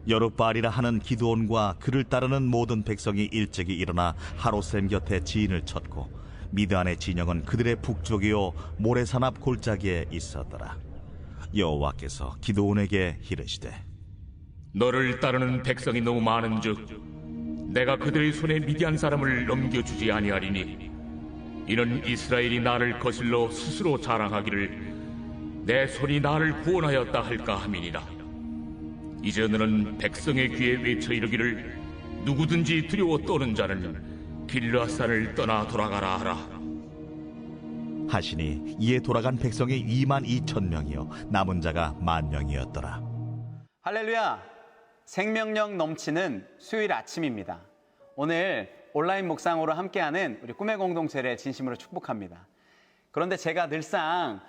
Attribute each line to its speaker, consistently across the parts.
Speaker 1: 여룻바알이라 하는 기드온과 그를 따르는 모든 백성이 일찍이 일어나 하롯셈 곁에 지인을 쳤고 미드안의 진영은 그들의 북쪽이요 모래산 앞 골짜기에 있었더라. 여호와께서 기드온에게 이르시되
Speaker 2: 너를 따르는 백성이 너무 많은즉 내가 그들의 손에 미디안 사람을 넘겨주지 아니하리니 이는 이스라엘이 나를 거슬러 스스로 자랑하기를 내 손이 나를 구원하였다 할까 함이니라. 이제 너는 백성의 귀에 외쳐 이르기를 누구든지 두려워 떠는 자는 길르앗산을 떠나 돌아가라 하라.
Speaker 1: 하시니 이에 돌아간 백성이 22,000명이요 남은 자가 10,000명이었더라.
Speaker 3: 할렐루야! 생명력 넘치는 수요일 아침입니다. 오늘 온라인 묵상으로 함께하는 우리 꿈의 공동체를 진심으로 축복합니다. 그런데 제가 늘상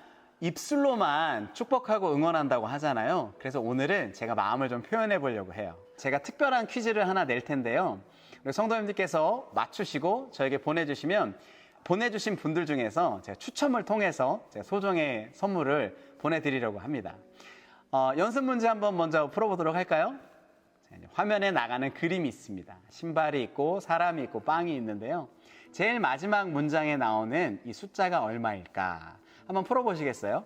Speaker 3: 입술로만 축복하고 응원한다고 하잖아요. 그래서 오늘은 제가 마음을 좀 표현해 보려고 해요. 제가 특별한 퀴즈를 하나 낼 텐데요. 우리 성도님들께서 맞추시고 저에게 보내주시면 보내주신 분들 중에서 제가 추첨을 통해서 제가 소정의 선물을 보내드리려고 합니다. 연습 문제 한번 먼저 풀어보도록 할까요? 화면에 나가는 그림이 있습니다. 신발이 있고 사람이 있고 빵이 있는데요. 제일 마지막 문장에 나오는 이 숫자가 얼마일까? 한번 풀어보시겠어요?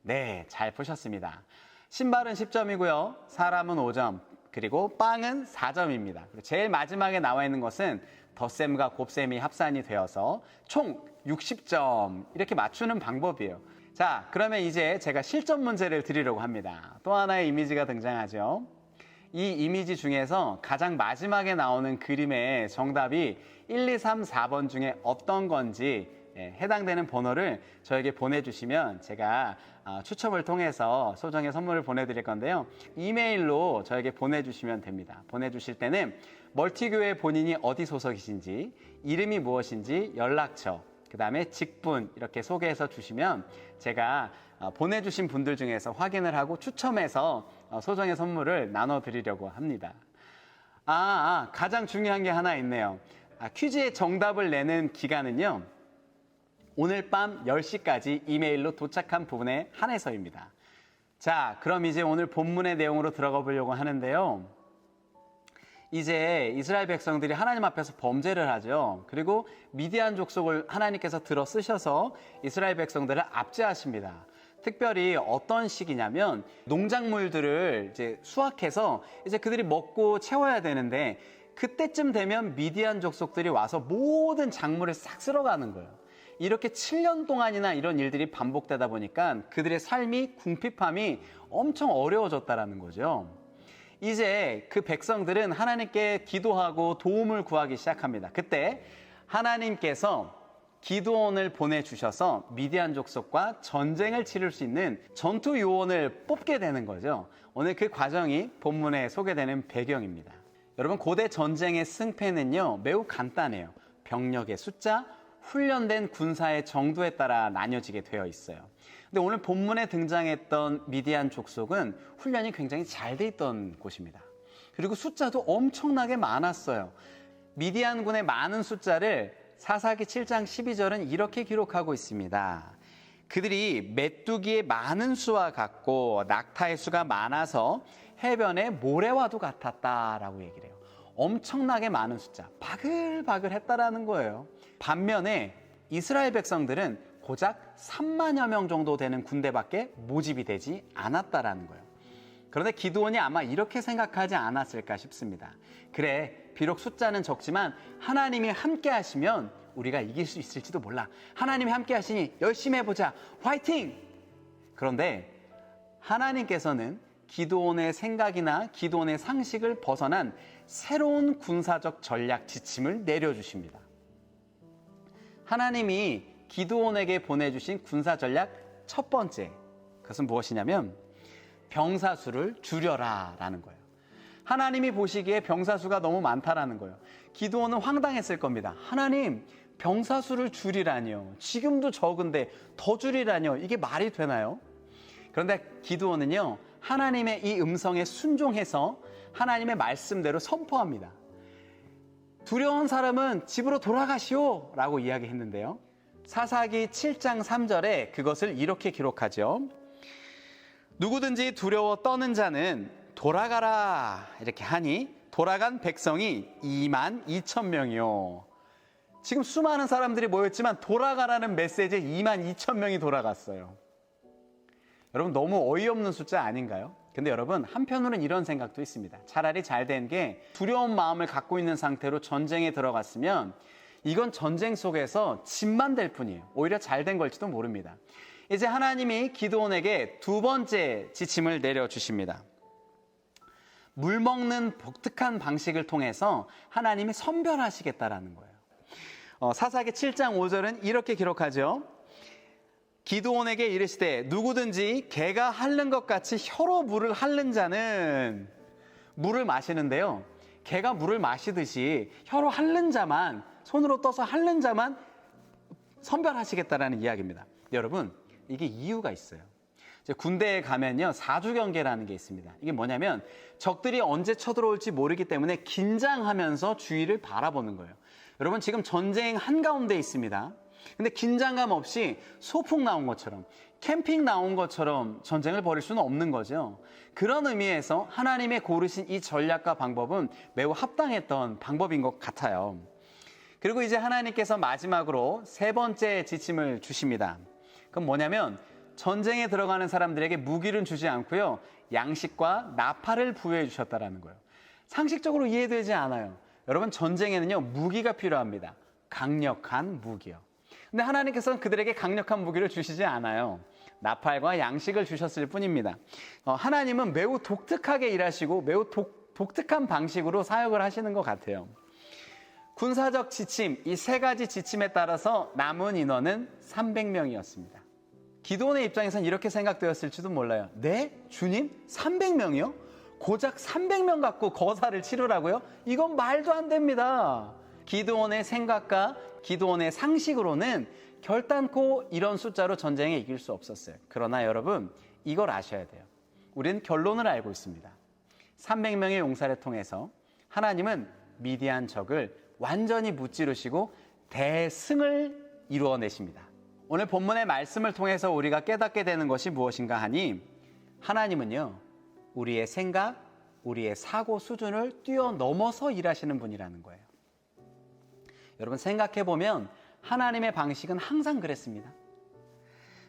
Speaker 3: 네, 잘 푸셨습니다. 신발은 10점이고요. 사람은 5점, 그리고 빵은 4점입니다. 제일 마지막에 나와 있는 것은 덧셈과 곱셈이 합산이 되어서 총 60점 이렇게 맞추는 방법이에요. 자, 그러면 이제 제가 실전 문제를 드리려고 합니다. 또 하나의 이미지가 등장하죠. 이 이미지 중에서 가장 마지막에 나오는 그림의 정답이 1, 2, 3, 4번 중에 어떤 건지 해당되는 번호를 저에게 보내주시면 제가 추첨을 통해서 소정의 선물을 보내드릴 건데요. 이메일로 저에게 보내주시면 됩니다. 보내주실 때는 멀티교회 본인이 어디 소속이신지, 이름이 무엇인지, 연락처, 그 다음에 직분 이렇게 소개해서 주시면 제가 보내주신 분들 중에서 확인을 하고 추첨해서 소정의 선물을 나눠드리려고 합니다. 가장 중요한 게 하나 있네요. 퀴즈의 정답을 내는 기간은요. 오늘 밤 10시까지 이메일로 도착한 부분에 한해서입니다. 자, 그럼 이제 오늘 본문의 내용으로 들어가 보려고 하는데요. 이제 이스라엘 백성들이 하나님 앞에서 범죄를 하죠. 그리고 미디안 족속을 하나님께서 들어 쓰셔서 이스라엘 백성들을 압제하십니다. 특별히 어떤 시기냐면 농작물들을 이제 수확해서 이제 그들이 먹고 채워야 되는데 그때쯤 되면 미디안 족속들이 와서 모든 작물을 싹 쓸어가는 거예요. 이렇게 7년 동안이나 이런 일들이 반복되다 보니까 그들의 삶이 궁핍함이 엄청 어려워졌다는 거죠. 이제 그 백성들은 하나님께 기도하고 도움을 구하기 시작합니다. 그때 하나님께서 기드온을 보내주셔서 미디안 족속과 전쟁을 치를 수 있는 전투 요원을 뽑게 되는 거죠. 오늘 그 과정이 본문에 소개되는 배경입니다. 여러분, 고대 전쟁의 승패는요 매우 간단해요. 병력의 숫자, 훈련된 군사의 정도에 따라 나뉘어지게 되어 있어요. 근데 오늘 본문에 등장했던 미디안 족속은 훈련이 굉장히 잘 돼 있던 곳입니다. 그리고 숫자도 엄청나게 많았어요. 미디안군의 많은 숫자를 사사기 7장 12절은 이렇게 기록하고 있습니다. 그들이 메뚜기의 많은 수와 같고 낙타의 수가 많아서 해변의 모래와도 같았다라고 얘기를 해요. 엄청나게 많은 숫자, 바글바글 했다라는 거예요. 반면에 이스라엘 백성들은 고작 3만여 명 정도 되는 군대밖에 모집이 되지 않았다라는 거예요. 그런데 기드온이 아마 이렇게 생각하지 않았을까 싶습니다. 그래, 비록 숫자는 적지만 하나님이 함께 하시면 우리가 이길 수 있을지도 몰라. 하나님이 함께 하시니 열심히 해보자. 화이팅! 그런데 하나님께서는 기드온의 생각이나 기드온의 상식을 벗어난 새로운 군사적 전략 지침을 내려주십니다. 하나님이 기드온에게 보내주신 군사 전략 첫 번째, 그것은 무엇이냐면 병사 수를 줄여라 라는 거예요. 하나님이 보시기에 병사 수가 너무 많다라는 거예요. 기드온은 황당했을 겁니다. 하나님, 병사 수를 줄이라니요. 지금도 적은데 더 줄이라니요. 이게 말이 되나요? 그런데 기드온은요, 하나님의 이 음성에 순종해서 하나님의 말씀대로 선포합니다. 두려운 사람은 집으로 돌아가시오 라고 이야기했는데요. 사사기 7장 3절에 그것을 이렇게 기록하죠. 누구든지 두려워 떠는 자는 돌아가라 이렇게 하니 돌아간 백성이 2만 2천 명이요. 지금 수많은 사람들이 모였지만 돌아가라는 메시지에 2만 2천 명이 돌아갔어요. 여러분 너무 어이없는 숫자 아닌가요? 근데 여러분 한편으로는 이런 생각도 있습니다. 차라리 잘 된 게 두려운 마음을 갖고 있는 상태로 전쟁에 들어갔으면 이건 전쟁 속에서 짐만 될 뿐이에요. 오히려 잘 된 걸지도 모릅니다. 이제 하나님이 기드온에게 두 번째 지침을 내려주십니다. 물 먹는 독특한 방식을 통해서 하나님이 선별하시겠다라는 거예요. 사사기 7장 5절은 이렇게 기록하죠. 기드온에게 이르시되 누구든지 개가 핥는 것 같이 혀로 물을 핥는 자는 물을 마시는데요. 개가 물을 마시듯이 혀로 핥는 자만 손으로 떠서 핥는 자만 선별하시겠다라는 이야기입니다. 여러분 이게 이유가 있어요. 군대에 가면요 사주경계라는 게 있습니다. 이게 뭐냐면 적들이 언제 쳐들어올지 모르기 때문에 긴장하면서 주위를 바라보는 거예요. 여러분 지금 전쟁 한가운데 있습니다. 근데 긴장감 없이 소풍 나온 것처럼 캠핑 나온 것처럼 전쟁을 벌일 수는 없는 거죠. 그런 의미에서 하나님의 고르신 이 전략과 방법은 매우 합당했던 방법인 것 같아요. 그리고 이제 하나님께서 마지막으로 세 번째 지침을 주십니다. 그건 뭐냐면 전쟁에 들어가는 사람들에게 무기를 주지 않고요. 양식과 나팔을 부여해 주셨다라는 거예요. 상식적으로 이해되지 않아요. 여러분 전쟁에는요 무기가 필요합니다. 강력한 무기요. 근데 하나님께서는 그들에게 강력한 무기를 주시지 않아요. 나팔과 양식을 주셨을 뿐입니다. 하나님은 매우 독특하게 일하시고 매우 독특한 방식으로 사역을 하시는 것 같아요. 군사적 지침, 이 세 가지 지침에 따라서 남은 인원은 300명이었습니다. 기드온의 입장에서는 이렇게 생각되었을지도 몰라요. 네? 주님? 300명이요? 고작 300명 갖고 거사를 치르라고요? 이건 말도 안 됩니다. 기드온의 생각과 기드온의 상식으로는 결단코 이런 숫자로 전쟁에 이길 수 없었어요. 그러나 여러분 이걸 아셔야 돼요. 우리는 결론을 알고 있습니다. 300명의 용사를 통해서 하나님은 미디안 적을 완전히 무찌르시고 대승을 이루어내십니다. 오늘 본문의 말씀을 통해서 우리가 깨닫게 되는 것이 무엇인가 하니 하나님은요 우리의 생각, 우리의 사고 수준을 뛰어넘어서 일하시는 분이라는 거예요. 여러분 생각해보면 하나님의 방식은 항상 그랬습니다.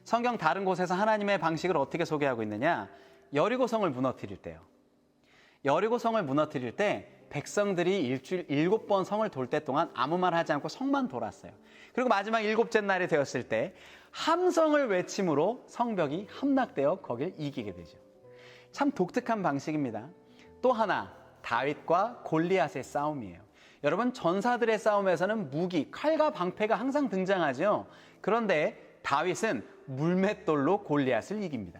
Speaker 3: 성경 다른 곳에서 하나님의 방식을 어떻게 소개하고 있느냐? 여리고성을 무너뜨릴 때요. 여리고성을 무너뜨릴 때 백성들이 일주일 7번 성을 돌 때 동안 아무 말 하지 않고 성만 돌았어요. 그리고 마지막 7째 날이 되었을 때 함성을 외침으로 성벽이 함락되어 거길 이기게 되죠. 참 독특한 방식입니다. 또 하나 다윗과 골리앗의 싸움이에요. 여러분 전사들의 싸움에서는 무기, 칼과 방패가 항상 등장하죠. 그런데 다윗은 물맷돌로 골리앗을 이깁니다.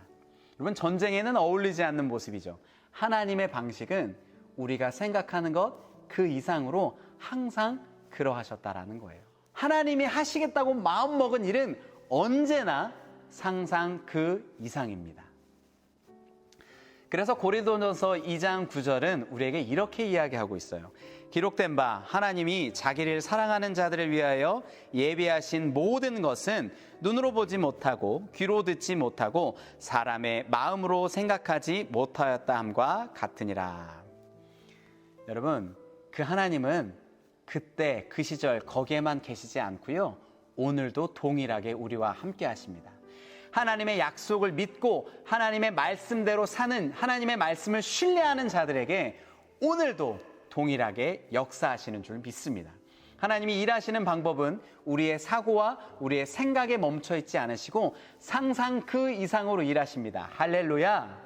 Speaker 3: 여러분 전쟁에는 어울리지 않는 모습이죠. 하나님의 방식은 우리가 생각하는 것 그 이상으로 항상 그러하셨다라는 거예요. 하나님이 하시겠다고 마음먹은 일은 언제나 상상 그 이상입니다. 그래서 고린도전서 2장 9절은 우리에게 이렇게 이야기하고 있어요. 기록된 바 하나님이 자기를 사랑하는 자들을 위하여 예비하신 모든 것은 눈으로 보지 못하고 귀로 듣지 못하고 사람의 마음으로 생각하지 못하였다 함과 같으니라. 여러분 그 하나님은 그때 그 시절 거기에만 계시지 않고요. 오늘도 동일하게 우리와 함께 하십니다. 하나님의 약속을 믿고 하나님의 말씀대로 사는 하나님의 말씀을 신뢰하는 자들에게 오늘도 동일하게 역사하시는 줄 믿습니다. 하나님이 일하시는 방법은 우리의 사고와 우리의 생각에 멈춰 있지 않으시고 상상 그 이상으로 일하십니다. 할렐루야.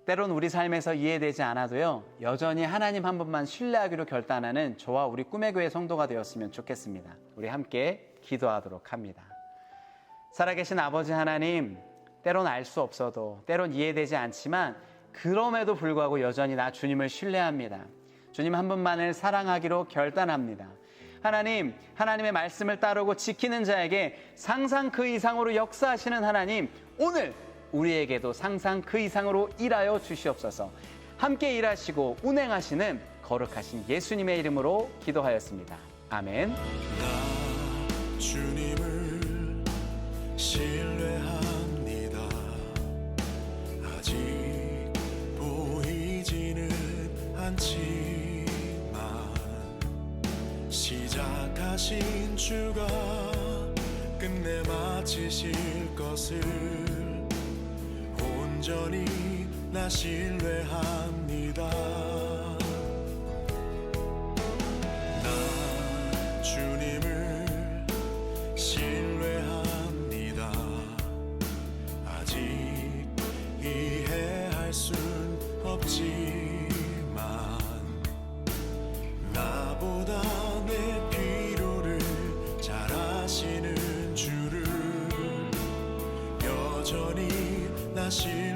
Speaker 3: 때론 우리 삶에서 이해되지 않아도요 여전히 하나님 한 분만 신뢰하기로 결단하는 저와 우리 꿈의 교회 성도가 되었으면 좋겠습니다. 우리 함께 기도하도록 합니다. 살아계신 아버지 하나님, 때론 알 수 없어도 때론 이해되지 않지만 그럼에도 불구하고 여전히 나 주님을 신뢰합니다. 주님 한 분만을 사랑하기로 결단합니다. 하나님, 하나님의 말씀을 따르고 지키는 자에게 상상 그 이상으로 역사하시는 하나님, 오늘 우리에게도 상상 그 이상으로 일하여 주시옵소서. 함께 일하시고 운행하시는 거룩하신 예수님의 이름으로 기도하였습니다. 아멘.
Speaker 4: 나 주님을 신뢰합니다. 바치실 것을 온전히 나 신뢰합니다. 나 주님을 신뢰합니다. 아직 이해할 순 없지만 나보다 내 필요를 잘 아시는 주를 여전히 나 신뢰합니다.